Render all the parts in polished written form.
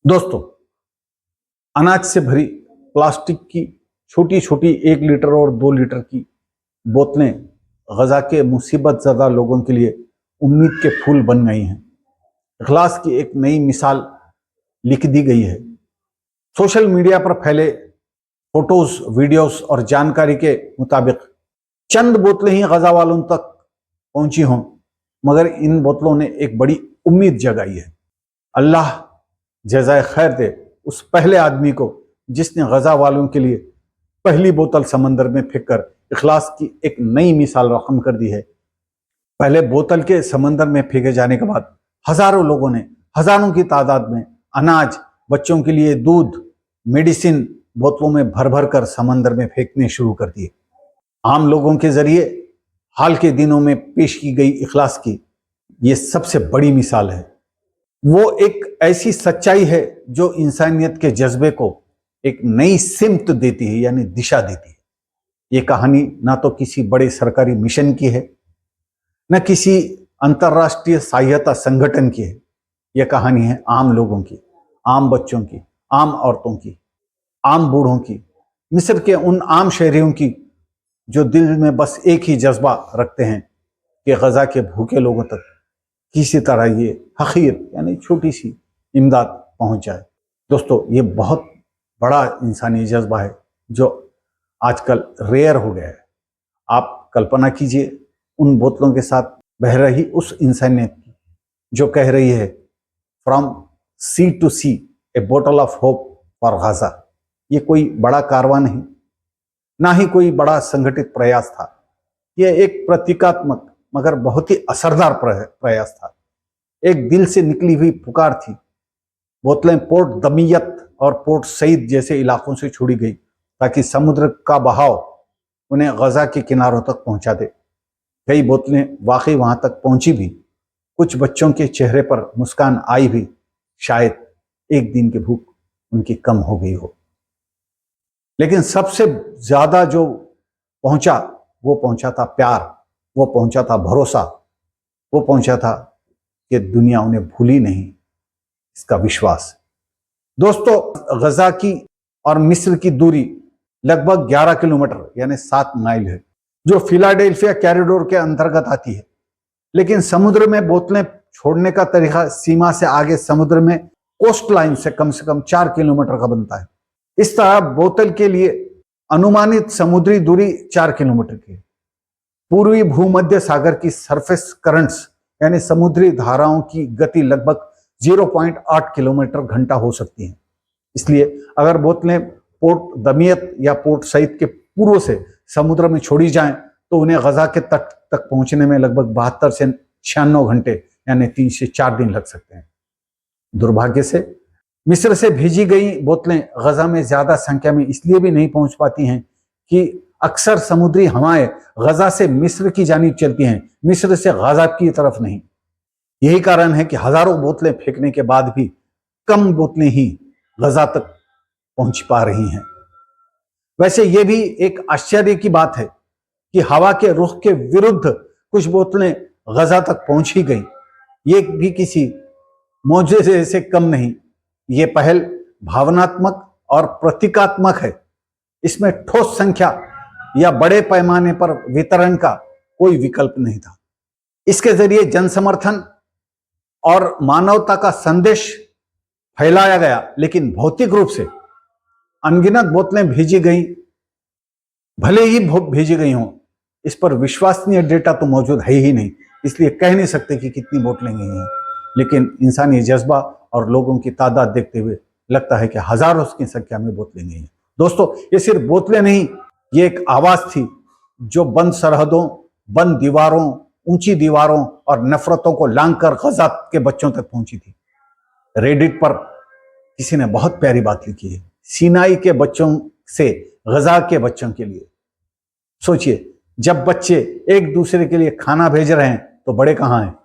दोस्तों, अनाज से भरी प्लास्टिक की छोटी छोटी 1 लीटर और 2 लीटर की बोतलें गजा के मुसीबत ज़दा लोगों के लिए उम्मीद के फूल बन गई हैं। इखलास की एक नई मिसाल लिख दी गई है। सोशल मीडिया पर फैले फोटोज, वीडियोस और जानकारी के मुताबिक चंद बोतलें ही गजा वालों तक पहुंची हों, मगर इन बोतलों ने एक बड़ी उम्मीद जगाई है। अल्लाह जज़ाए खैर दे उस पहले आदमी को जिसने गजा वालों के लिए पहली बोतल समंदर में फेंककर इखलास की एक नई मिसाल रकम कर दी है। पहले बोतल के समंदर में फेंके जाने के बाद हजारों लोगों ने हजारों की तादाद में अनाज, बच्चों के लिए दूध, मेडिसिन बोतलों में भर भर कर समंदर में फेंकने शुरू कर दिए। आम लोगों के जरिए हाल के दिनों में पेश की गई इखलास की ये सबसे बड़ी मिसाल है। वो एक ऐसी सच्चाई है जो इंसानियत के जज्बे को एक नई सिमत देती है, यानी दिशा देती है। ये कहानी ना तो किसी बड़े सरकारी मिशन की है, न किसी अंतर्राष्ट्रीय सहायता संगठन की है। यह कहानी है आम लोगों की, आम बच्चों की, आम औरतों की, आम बूढ़ों की, मिस्र के उन आम शहरियों की जो दिल में बस एक ही जज्बा रखते हैं कि गजा के भूखे लोगों तक किसी तरह ये हकीर यानी छोटी सी इमदाद पहुंच जाए। दोस्तों, ये बहुत बड़ा इंसानी जज्बा है जो आजकल रेयर हो गया है। आप कल्पना कीजिए उन बोतलों के साथ बह रही उस इंसानियत की जो कह रही है, from sea to sea a bottle of hope for Gaza. ये कोई बड़ा कारवां नहीं, ना ही कोई बड़ा संगठित प्रयास था। यह एक प्रतीकात्मक मगर बहुत ही असरदार प्रयास था। एक दिल से निकली हुई पुकार थी। बोतलें पोर्ट दमियत और पोर्ट सईद जैसे इलाकों से छोड़ी गई ताकि समुद्र का बहाव उन्हें गजा के किनारों तक पहुंचा दे। कई बोतलें वाकई वहां तक पहुंची भी। कुछ बच्चों के चेहरे पर मुस्कान आई भी। शायद एक दिन की भूख उनकी कम हो गई हो। लेकिन सबसे ज्यादा जो पहुंचा वो पहुंचा था प्यार, वो पहुंचा था भरोसा, वो पहुंचा था कि दुनिया उन्हें भूली नहीं, इसका विश्वास। दोस्तों, गजा की और मिस्र की दूरी लगभग 11 किलोमीटर यानी 7 माइल है, जो फिलाडेल्फिया कॉरिडोर के अंतर्गत आती है। लेकिन समुद्र में बोतलें छोड़ने का तरीका सीमा से आगे समुद्र में कोस्ट लाइन से कम 4 किलोमीटर का बनता है। इस तरह बोतल के लिए अनुमानित समुद्री दूरी 4 किलोमीटर की है। पूर्वी भूमध्य सागर की सरफेस करंट्स यानी समुद्री धाराओं की गति लगभग 0.8 किलोमीटर घंटा हो सकती है। इसलिए अगर बोतलें पोर्ट दमियत या पोर्ट सईद के पूर्व से समुद्र में छोड़ी जाएं तो उन्हें गजा के तट तक पहुंचने में लगभग 72 से 96 घंटे यानी 3 से 4 दिन लग सकते हैं। दुर्भाग्य से मिस्र से भेजी गई बोतलें गजा में ज्यादा संख्या में इसलिए भी नहीं पहुंच पाती हैं कि अक्सर समुद्री हवाएं गजा से मिस्र की जानिब चलती हैं, मिस्र से गजा की तरफ नहीं। यही कारण है कि हजारों बोतलें फेंकने के बाद भी कम बोतलें ही गजा तक पहुंच पा रही हैं। वैसे यह भी एक आश्चर्य की बात है कि हवा के रुख के विरुद्ध कुछ बोतलें गजा तक पहुंच ही गई। ये भी किसी मौजूदे से कम नहीं। ये पहल भावनात्मक और प्रतीकात्मक है। इसमें ठोस संख्या या बड़े पैमाने पर वितरण का कोई विकल्प नहीं था। इसके जरिए जनसमर्थन और मानवता का संदेश फैलाया गया, लेकिन भौतिक रूप से अनगिनत बोतलें भेजी गई। भले ही भेजी गई हों, इस पर विश्वसनीय डेटा तो मौजूद है ही नहीं, इसलिए कह नहीं सकते कि कितनी बोतलें गई हैं। लेकिन इंसानी जज्बा और लोगों की तादाद देखते हुए लगता है कि हजारों की संख्या में बोतलें गई हैं। दोस्तों, ये सिर्फ बोतलें नहीं, ये एक आवाज थी जो बंद सरहदों, बंद दीवारों, ऊंची दीवारों और नफरतों को लांघकर गजा के बच्चों तक पहुंची थी। रेडिट पर किसी ने बहुत प्यारी बात लिखी है, सीनाई के बच्चों से गजा के बच्चों के लिए। सोचिए, जब बच्चे एक दूसरे के लिए खाना भेज रहे हैं तो बड़े कहां हैं।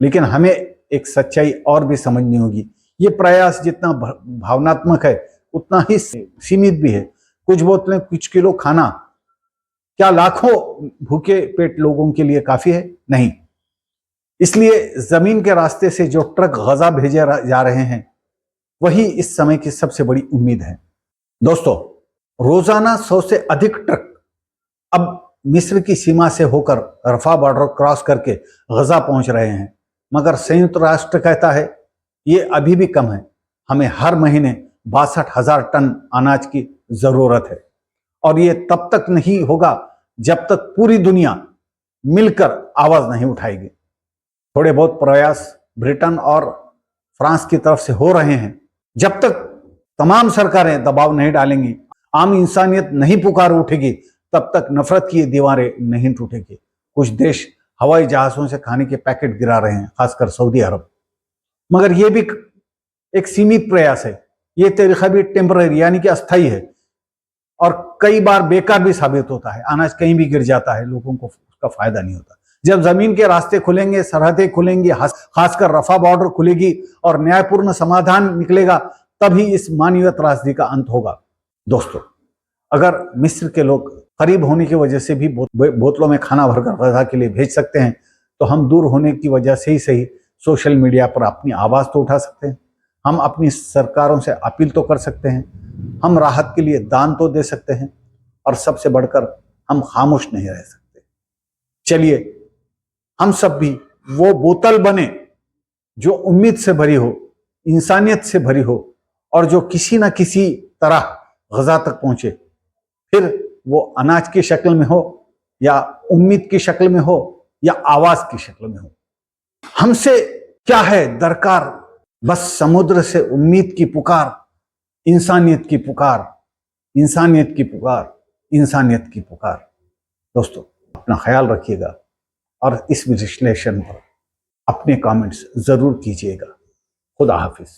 लेकिन हमें एक सच्चाई और भी समझनी होगी। ये प्रयास जितना भावनात्मक है उतना ही सीमित भी है। कुछ बोतलें, कुछ किलो खाना क्या लाखों भूखे पेट लोगों के लिए काफी है? नहीं। इसलिए जमीन के रास्ते से जो ट्रक गजा भेजे जा रहे हैं वही इस समय की सबसे बड़ी उम्मीद है। दोस्तों, रोजाना 100 से अधिक ट्रक अब मिस्र की सीमा से होकर रफा बॉर्डर क्रॉस करके गजा पहुंच रहे हैं, मगर संयुक्त राष्ट्र कहता है ये अभी भी कम है। हमें हर महीने 62,000 टन अनाज की जरूरत है, और ये तब तक नहीं होगा जब तक पूरी दुनिया मिलकर आवाज नहीं उठाएगी। थोड़े बहुत प्रयास ब्रिटेन और फ्रांस की तरफ से हो रहे हैं। जब तक तमाम सरकारें दबाव नहीं डालेंगी, आम इंसानियत नहीं पुकार उठेगी, तब तक नफरत की दीवारें नहीं टूटेगी। कुछ देश हवाई जहाजों से खाने के पैकेट गिरा रहे हैं, खासकर सऊदी अरब, मगर यह भी एक सीमित प्रयास है। यह तरीका भी टेम्पररी यानी कि अस्थायी है, और कई बार बेकार भी साबित होता है। अनाज कहीं भी गिर जाता है, लोगों को उसका फायदा नहीं होता। जब जमीन के रास्ते खुलेंगे, सरहदें खुलेंगी, खासकर रफा बॉर्डर खुलेगी और न्यायपूर्ण समाधान निकलेगा, तभी इस मानवीय त्रासदी का अंत होगा। दोस्तों, अगर मिस्र के लोग करीब होने की वजह से भी बोतलों में खाना भरकर गजा के लिए भेज सकते हैं, तो हम दूर होने की वजह से ही सही सोशल मीडिया पर अपनी आवाज तो उठा सकते हैं, हम अपनी सरकारों से अपील तो कर सकते हैं, हम राहत के लिए दान तो दे सकते हैं, और सबसे बढ़कर हम खामोश नहीं रह सकते। चलिए हम सब भी वो बोतल बने जो उम्मीद से भरी हो, इंसानियत से भरी हो, और जो किसी ना किसी तरह गजा तक पहुंचे, फिर वो अनाज की शक्ल में हो, या उम्मीद की शक्ल में हो, या आवाज की शक्ल में हो। हमसे क्या है दरकार, बस समुद्र से उम्मीद की पुकार, इंसानियत की पुकार, इंसानियत की पुकार, इंसानियत की पुकार। दोस्तों, अपना ख्याल रखिएगा, और इस विश्लेषण पर अपने कमेंट्स जरूर कीजिएगा। खुदा हाफिज।